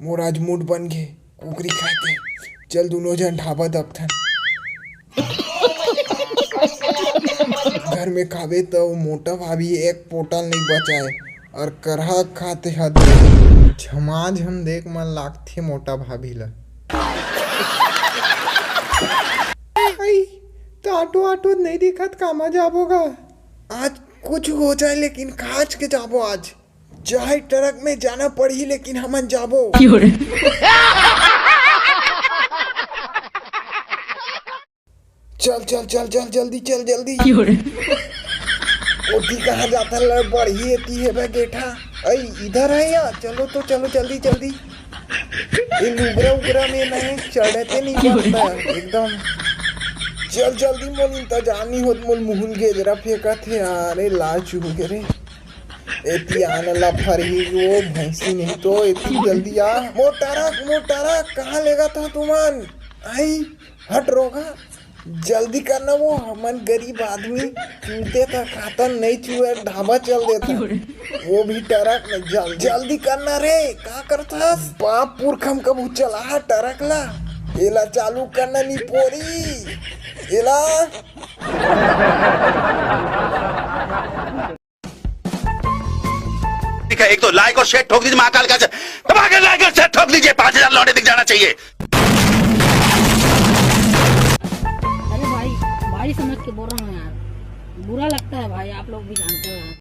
मोर आज मूड बन गे कुकरी खाते। चल दोनों जन ढाबा दबथन। घर में खावे तो मोटा भाभी एक पोटल नहीं बचाए और करहा खाते हद झमाझम देख मन लागथे मोटा भाभी ला। आई तो आटो आटो नहीं दिखत कामा जाबोगा आज कुछ हो जाए लेकिन काज के जाबो आज चाहे ट्रक में जाना पड़ी लेकिन हमन जाबो। चल चल चल चल जल्दी चल जल्दी। ओटी कहाँ जाता है बढ़ी एती है बे गेठा। अई इधर है या चलो तो चलो जल्दी जल्दी। ये लुगरा उगरा में नहीं चढ़ते नहीं बनता एकदम। चल जल्दी मोल इंतजाम नहीं होत मोल मुहुल गेजरा फेंका थे अरे लाल चूह गे रे। एती आने ला फरही वो भैंसी नहीं तो एती जल्दी आ। मोटारा कहाँ लेगा था तुमन। आई हट रोगा जल्दी करना वो हमन गरीब आदमी चूते था खाता नहीं चूहे ढाबा चल देता वो भी ट्रक में जल्दी करना रे का करता बाप पुरखम कब चला ट्रक ला एला चालू करना नहीं पोरी एला। एक तो लाइक और शेयर ठोक दीजिए महाकाल का दबा के लाइक और शेयर ठोक दीजिए 5000 लौटे दिख जाना चाहिए। भाई समझ के बोल रहा हूँ यार बुरा लगता है भाई आप लोग भी जानते हो।